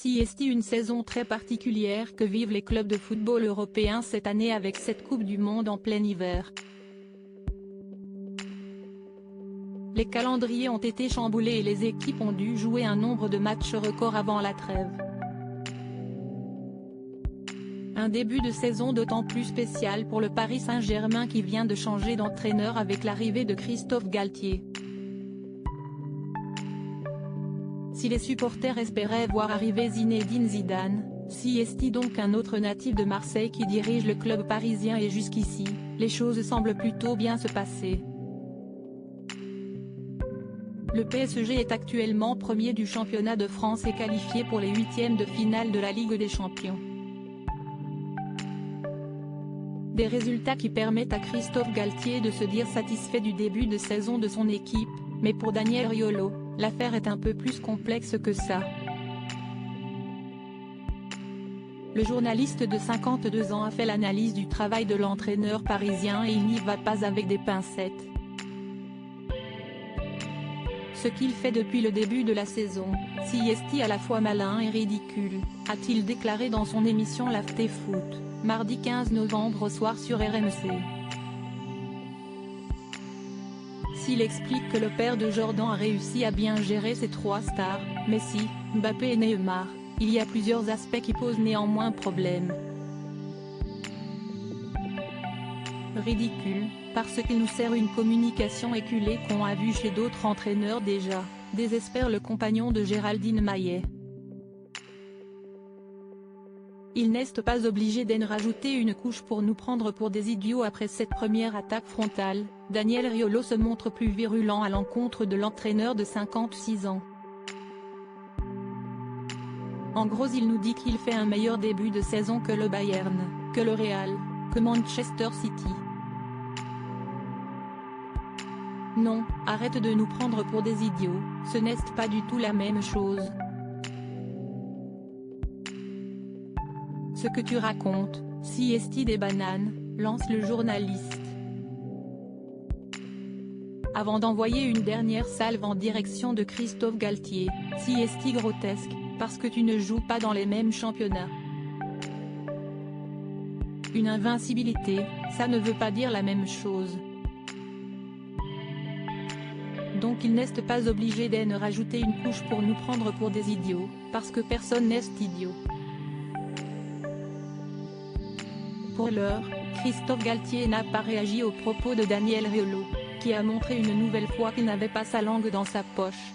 Si est une saison très particulière que vivent les clubs de football européens cette année avec cette Coupe du Monde en plein hiver. Les calendriers ont été chamboulés et les équipes ont dû jouer un nombre de matchs record avant la trêve. Un début de saison d'autant plus spécial pour le Paris Saint-Germain qui vient de changer d'entraîneur avec l'arrivée de Christophe Galtier. Si les supporters espéraient voir arriver Zinedine Zidane, si est donc un autre natif de Marseille qui dirige le club parisien et jusqu'ici, les choses semblent plutôt bien se passer. Le PSG est actuellement premier du championnat de France et qualifié pour les huitièmes de finale de la Ligue des Champions. Des résultats qui permettent à Christophe Galtier de se dire satisfait du début de saison de son équipe, mais pour Daniel Riolo, l'affaire est un peu plus complexe que ça. Le journaliste de 52 ans a fait l'analyse du travail de l'entraîneur parisien et il n'y va pas avec des pincettes. Ce qu'il fait depuis le début de la saison, si est à la fois malin et ridicule, a-t-il déclaré dans son émission l'After Foot, mardi 15 novembre au soir sur RMC. S'il explique que le père de Jordan a réussi à bien gérer ses trois stars, Messi, Mbappé et Neymar, il y a plusieurs aspects qui posent néanmoins problème. Ridicule, parce qu'il nous sert une communication éculée qu'on a vue chez d'autres entraîneurs déjà, désespère le compagnon de Géraldine Maillet. Il n'est pas obligé d'en rajouter une couche pour nous prendre pour des idiots après cette première attaque frontale. Daniel Riolo se montre plus virulent à l'encontre de l'entraîneur de 56 ans. En gros il nous dit qu'il fait un meilleur début de saison que le Bayern, que le Real, que Manchester City. Non, arrête de nous prendre pour des idiots, ce n'est pas du tout la même chose. Ce que tu racontes, si est des bananes, lance le journaliste. Avant d'envoyer une dernière salve en direction de Christophe Galtier, si est grotesque, parce que tu ne joues pas dans les mêmes championnats. Une invincibilité, ça ne veut pas dire la même chose. Donc il n'est pas obligé d'en rajouter une couche pour nous prendre pour des idiots, parce que personne n'est idiot. Pour l'heure, Christophe Galtier n'a pas réagi aux propos de Daniel Riolo, qui a montré une nouvelle fois qu'il n'avait pas sa langue dans sa poche.